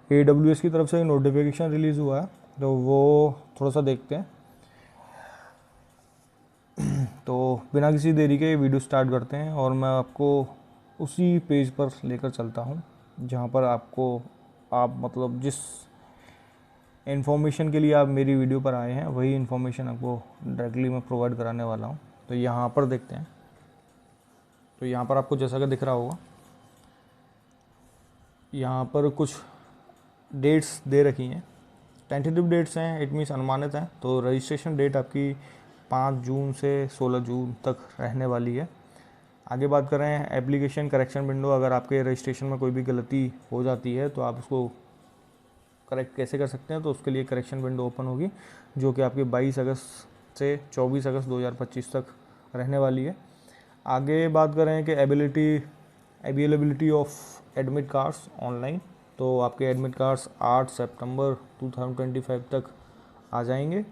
AWS की तरफ से नोटिफिकेशन रिलीज़ हुआ है, तो वो थोड़ा सा देखते हैं। तो बिना किसी देरी के वीडियो स्टार्ट करते हैं और मैं आपको उसी पेज पर लेकर चलता हूँ जहाँ पर आप मतलब जिस इन्फॉर्मेशन के लिए आप मेरी वीडियो पर आए हैं वही इन्फॉर्मेशन आपको डायरेक्टली मैं प्रोवाइड कराने वाला हूँ। तो यहाँ पर देखते हैं। तो यहाँ पर आपको जैसा कि दिख रहा होगा, यहाँ पर कुछ डेट्स दे रखी हैं, टेंटेटिव डेट्स हैं, इट मीन्स अनुमानित हैं। तो रजिस्ट्रेशन डेट आपकी 5 जून से 16 जून तक रहने वाली है। आगे बात करें एप्लीकेशन करेक्शन विंडो, अगर आपके रजिस्ट्रेशन में कोई भी गलती हो जाती है तो आप उसको करेक्ट कैसे कर सकते हैं, तो उसके लिए करेक्शन विंडो ओपन होगी जो कि आपके 22 अगस्त से 24 अगस्त 2025 तक रहने वाली है। आगे बात करें कि availability of admit cards online, तो आपके एडमिट कार्ड्स 8 सितंबर 2025 तक आ जाएंगे।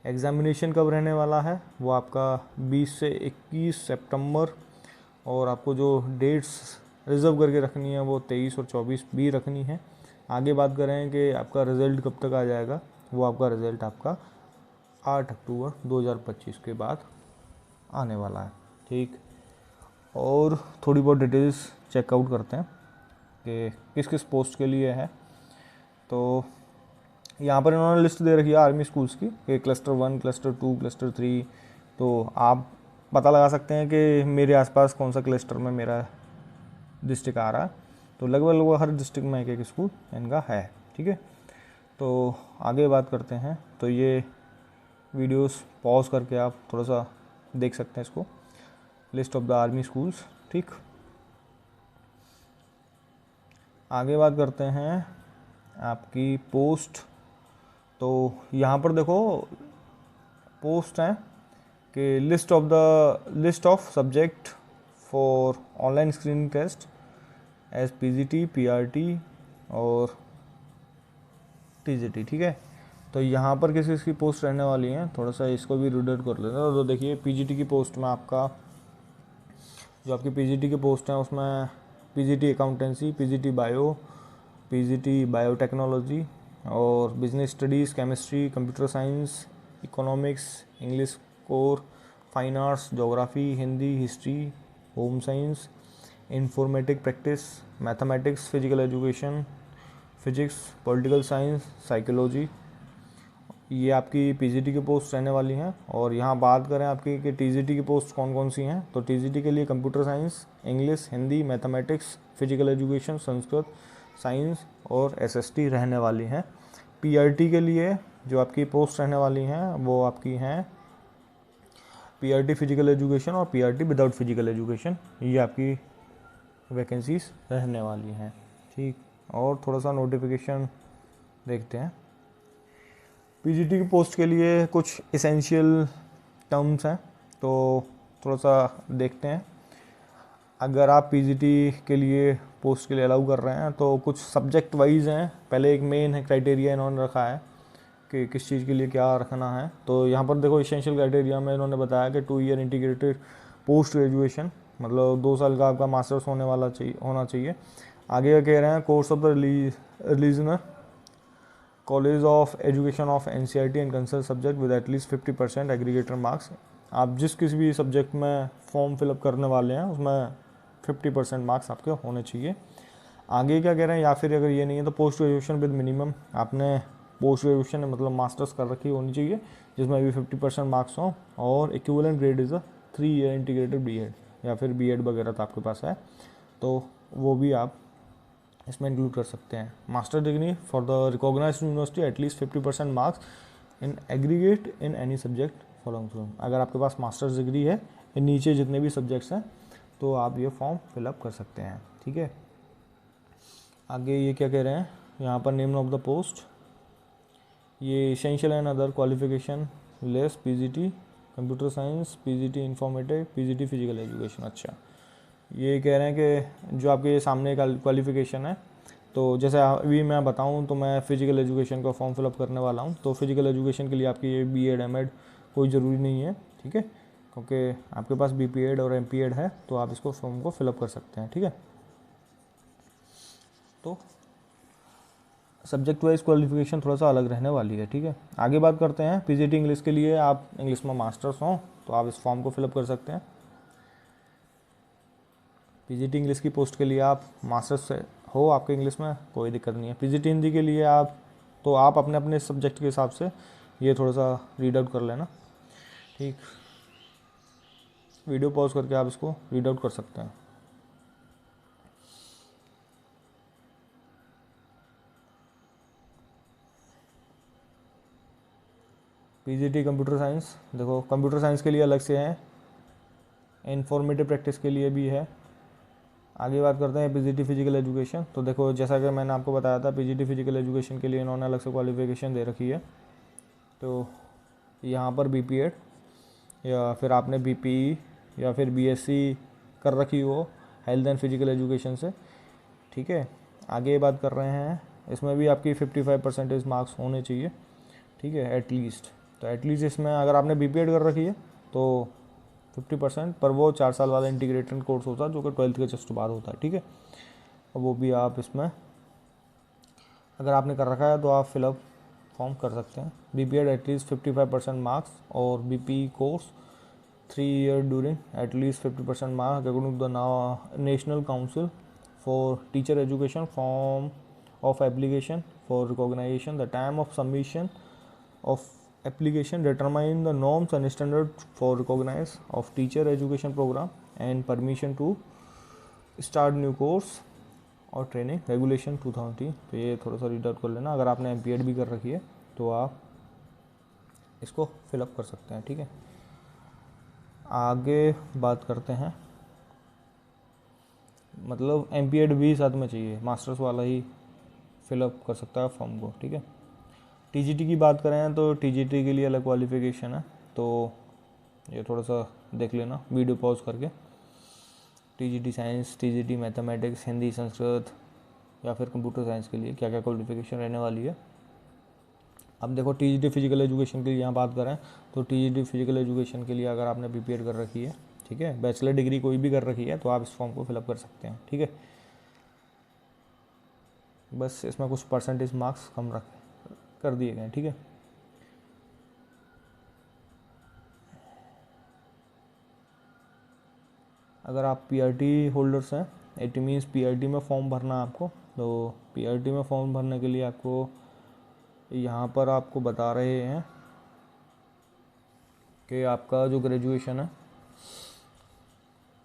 एग्ज़ामिनेशन कब रहने वाला है, वो आपका 20 से 21 सितंबर, और आपको जो डेट्स रिज़र्व करके रखनी है वो 23 और 24 भी रखनी है। आगे बात करें कि आपका रिज़ल्ट कब तक आ जाएगा, वो आपका रिज़ल्ट आपका 8 अक्टूबर 2025 के बाद आने वाला है। ठीक, और थोड़ी बहुत डिटेल्स चेकआउट करते हैं कि किस किस पोस्ट के लिए है। तो यहाँ पर इन्होंने लिस्ट दे रखी है आर्मी स्कूल्स की कि क्लस्टर 1, क्लस्टर 2, क्लस्टर 3। तो आप पता लगा सकते हैं कि मेरे आसपास कौन सा क्लस्टर में मेरा डिस्ट्रिक्ट आ रहा है। तो लगभग हर डिस्ट्रिक्ट में एक एक स्कूल इनका है। ठीक है, तो आगे बात करते हैं। तो ये वीडियोस पॉज करके आप थोड़ा सा देख सकते हैं इसको, list of the army schools. ठीक, आगे बात करते हैं आपकी पोस्ट। तो यहाँ पर देखो पोस्ट हैं कि list of subject for online screening test as PGT, PRT और TGT। ठीक है, तो यहाँ पर किस किस की पोस्ट रहने वाली हैं, थोड़ा सा इसको भी रीड आउट कर लेते हैं। तो देखिए PGT की पोस्ट में आपका जो आपकी PGT की पोस्ट हैं उसमें PGT accountancy, PGT bio, PGT biotechnology और business studies, chemistry, computer science, economics, English core, fine arts, geography, Hindi, history, home science, informatic practice, mathematics, physical education, physics, political science, psychology, ये आपकी PGT की post रहने वाली हैं। और यहाँ बात करें आपकी कि TGT की पोस्ट कौन कौन सी हैं, तो TGT के लिए computer science, English, Hindi, mathematics, physical education, Sanskrit, science और SST रहने वाली हैं। PRT के लिए जो आपकी पोस्ट रहने वाली हैं वो आपकी हैं PRT फिजिकल एजुकेशन और PRT विदाउट फिजिकल एजुकेशन, ये आपकी वैकेंसीज रहने वाली हैं। ठीक, और थोड़ा सा नोटिफिकेशन देखते हैं। PGT की पोस्ट के लिए कुछ इसेंशियल टर्म्स हैं, तो थोड़ा सा देखते हैं। अगर आप PGT के लिए पोस्ट के लिए अलाउ कर रहे हैं तो कुछ सब्जेक्ट वाइज हैं। पहले एक मेन है क्राइटेरिया इन्होंने रखा है कि किस चीज़ के लिए क्या रखना है। तो यहाँ पर देखो इसेंशियल क्राइटेरिया में इन्होंने बताया कि 2 ईयर इंटीग्रेटेड पोस्ट ग्रेजुएशन, मतलब 2 साल का आपका मास्टर्स होना चाहिए। आगे क्या कह रहे हैं, course of the regional college of education of NCERT and concern subject with at least 50% aggregator marks. आप जिस किसी भी सब्जेक्ट में फॉर्म फिलअप करने वाले हैं उसमें 50% मार्क्स आपके होने चाहिए। आगे क्या कह रहे हैं, या फिर अगर ये नहीं है तो पोस्ट ग्रेजुएशन विद मिनिमम, आपने पोस्ट ग्रेजुएशन मतलब मास्टर्स कर रखी होनी चाहिए जिसमें भी 50% मार्क्स हों, और equivalent grade is a 3 year integrated B.Ed या फिर B.Ed वगैरह तो आपके पास है तो वो भी आप इसमें इंक्लूड कर सकते हैं। Master degree for the recognised university at least 50% marks in aggregate in any subject following from. अगर आपके पास मास्टर्स डिग्री है इन नीचे जितने भी सब्जेक्ट्स हैं तो आप ये फॉर्म फिलअप कर सकते हैं। ठीक है, आगे ये क्या कह रहे हैं यहाँ पर, नेम ऑफ द पोस्ट, ये essential and other qualification less PGT computer science, PGT informative, PGT physical education. अच्छा, ये कह रहे हैं कि जो आपके सामने का क्वालिफिकेशन है, तो जैसे अभी मैं बताऊं तो मैं फ़िजिकल एजुकेशन का फॉर्म फिलअप करने वाला हूं। तो फिजिकल एजुकेशन के लिए आपकी ये B.Ed M.Ed कोई ज़रूरी नहीं है। ठीक है, क्योंकि आपके पास B.Ped और M.Ped है तो आप इसको फॉर्म को फिलअप कर सकते हैं। ठीक है, तो सब्जेक्ट वाइज क्वालिफिकेशन थोड़ा सा अलग रहने वाली है, ठीक है। आगे बात करते हैं पीजीटी इंग्लिश के लिए। आप इंग्लिश में मास्टर्स हों तो आप इस फॉर्म को फिलअप कर सकते हैं। पीजीटी इंग्लिश की पोस्ट के लिए आप मास्टर्स से हो आपके इंग्लिश में, कोई दिक्कत नहीं है। पीजीटी हिंदी के लिए आप अपने अपने सब्जेक्ट के हिसाब से ये थोड़ा सा रीड आउट कर लेना, ठीक। वीडियो पॉज करके आप इसको रीड आउट कर सकते हैं। पीजीटी कंप्यूटर साइंस, देखो कंप्यूटर साइंस के लिए अलग से है, इन्फॉर्मेटिव प्रैक्टिस के लिए भी है। आगे बात करते हैं पीजीटी फिजिकल एजुकेशन। तो देखो जैसा कि मैंने आपको बताया था, पीजीटी फिजिकल एजुकेशन के लिए इन्होंने अलग से क्वालिफिकेशन दे रखी है। तो यहाँ पर बीपीएड या फिर आपने बीपीई या फिर बीएससी कर रखी हो हेल्थ एंड फिजिकल एजुकेशन से, ठीक है। आगे बात कर रहे हैं, इसमें भी आपकी 55% मार्क्स होने चाहिए, ठीक है, एटलीस्ट। तो एटलीस्ट इसमें अगर आपने बीपीएड कर रखी है तो 50%, पर वो 4 साल वाला इंटीग्रेटेड कोर्स होता है जो कि 12th के जस्ट बाद होता है, ठीक है। वो भी आप इसमें अगर आपने कर रखा है तो आप फिलअप फॉर्म कर सकते हैं। बीपीएड एटलीस्ट 55% मार्क्स और BP course 3 year during at least 50% marks according to the national council for teacher education form of application for recognisation the time of submission of application determine the norms and standard for recognize of teacher education program and permission to start new course और training regulation 2003। तो ये थोड़ा सा read out कर लेना। अगर आपने MPEd भी कर रखी है तो आप इसको फिलअप कर सकते हैं, ठीक है। आगे बात करते हैं, मतलब एमपीएड भी साथ में चाहिए, मास्टर्स वाला ही फिलअप कर सकता है फॉर्म को, ठीक है। टीजीटी की बात करें तो टीजीटी के लिए अलग क्वालिफिकेशन है, तो ये थोड़ा सा देख लेना वीडियो पॉज करके। TGT science, TGT mathematics, Hindi, Sanskrit या फिर कंप्यूटर साइंस के लिए क्या क्या क्वालिफिकेशन रहने वाली है। अब देखो टीजीटी फिजिकल एजुकेशन के लिए यहाँ बात करें तो टीजीटी फिजिकल एजुकेशन के लिए अगर आपने बीपीएड कर रखी है, ठीक है, बैचलर डिग्री कोई भी कर रखी है तो आप इस फॉर्म को फिलअप कर सकते हैं, ठीक है। बस इसमें कुछ परसेंटेज मार्क्स कम कर दिए गए, ठीक है। अगर आप पीआरटी होल्डर्स हैं, इट मीन्स पीआरटी में फॉर्म भरना है आपको। तो पीआरटी में फॉर्म भरने के लिए आपको यहाँ पर आपको बता रहे हैं कि आपका जो ग्रेजुएशन है,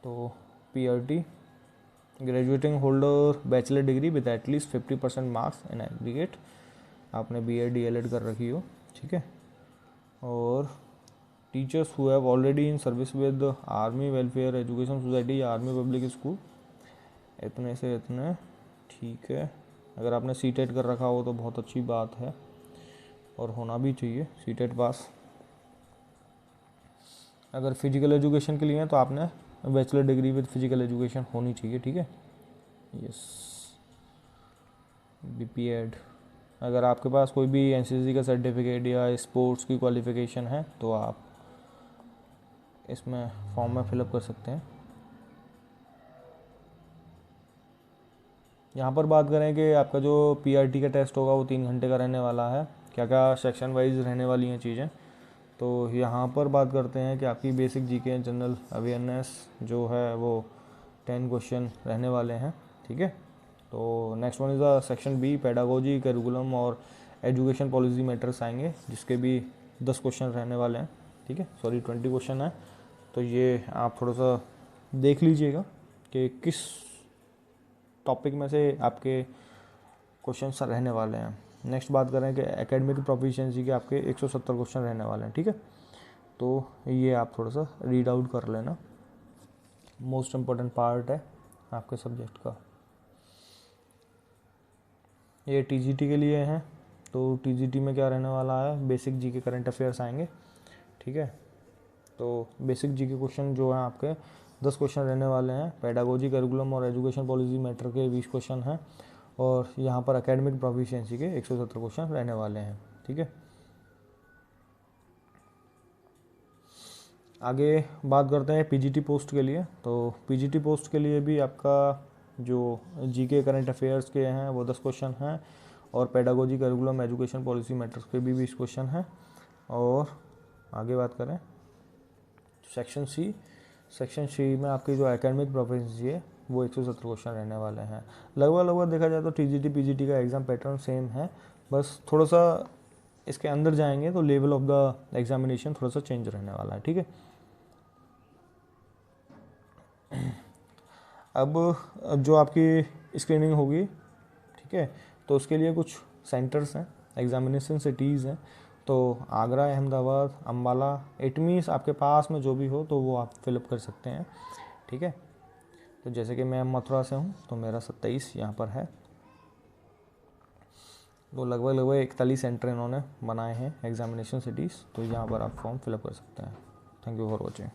तो PRT graduating holder bachelor degree with at least 50% marks in aggregate, आपने बीएड डीएलएड कर रखी हो, ठीक है। और teachers who have already in service with army welfare education society या आर्मी पब्लिक स्कूल, इतने से इतने, ठीक है। अगर आपने सीटेट कर रखा हो तो बहुत अच्छी बात है और होना भी चाहिए सीटेट पास। अगर फिजिकल एजुकेशन के लिए है तो आपने bachelor degree with physical education होनी चाहिए, ठीक है। Yes, BPEd. अगर आपके पास कोई भी एनसीसी का सर्टिफिकेट या स्पोर्ट्स की क्वालिफिकेशन है तो आप इसमें फॉर्म में फिलअप कर सकते हैं। यहाँ पर बात करें कि आपका जो पीआरटी का टेस्ट होगा वो 3 घंटे का रहने वाला है। क्या क्या सेक्शन वाइज रहने वाली हैं चीज़ें, तो यहाँ पर बात करते हैं कि आपकी बेसिक जीके जनरल अवेयरनेस जो है वो 10 क्वेश्चन रहने वाले हैं, ठीक है। तो next one is the section B, pedagogy, curriculum और एजुकेशन पॉलिसी मैटर्स आएंगे, जिसके भी 10 क्वेश्चन रहने वाले हैं, ठीक है, सॉरी 20 क्वेश्चन है। तो ये आप थोड़ा सा देख लीजिएगा कि किस टॉपिक में से आपके क्वेश्चन रहने वाले हैं। नेक्स्ट बात करें कि एकेडमिक प्रोफिशिएंसी के आपके 170 क्वेश्चन रहने वाले हैं, ठीक है। तो ये आप थोड़ा सा रीड आउट कर लेना, मोस्ट इम्पॉर्टेंट पार्ट है आपके सब्जेक्ट का। ये टीजीटी के लिए हैं, तो टीजीटी में क्या रहने वाला है, बेसिक जीके करंट अफेयर्स आएंगे, ठीक है। तो बेसिक जीके क्वेश्चन जो हैं आपके 10 क्वेश्चन रहने वाले हैं। पेडागोजी, करिकुलम और एजुकेशन पॉलिसी मैटर के 20 क्वेश्चन हैं और यहाँ पर एकेडमिक प्रोफिशिएंसी के 170 क्वेश्चन रहने वाले हैं, ठीक है। आगे बात करते हैं पीजीटी पोस्ट के लिए। तो पीजीटी पोस्ट के लिए भी आपका जो जीके करंट अफेयर्स के हैं वो 10 क्वेश्चन हैं और pedagogy, curriculum, education policy matters पे भी 20 क्वेश्चन है। और आगे बात करें सेक्शन सी में आपकी जो एकेडमिक प्रोफिशिएंसी है वो 170 क्वेश्चन रहने वाले हैं। लगभग देखा जाए तो टीजीटी पीजीटी का एग्ज़ाम पैटर्न सेम है, बस थोड़ा सा इसके अंदर जाएंगे तो लेवल ऑफ द एग्जामिनेशन थोड़ा सा चेंज रहने वाला है। ठीक है, अब जो आपकी स्क्रीनिंग होगी, ठीक है, तो उसके लिए कुछ सेंटर्स हैं, एग्जामिनेशन सिटीज़ हैं। तो आगरा, अहमदाबाद, अम्बाला, इट मीन्स आपके पास में जो भी हो तो वो आप फिलअप कर सकते हैं। ठीक है, तो जैसे कि मैं मथुरा से हूँ तो मेरा 27 यहाँ पर है। तो लगभग 41 सेंटर इन्होंने बनाए हैं एग्जामिनेशन सिटीज़, तो यहाँ पर आप फॉर्म फिलअप कर सकते हैं। Thank you for watching.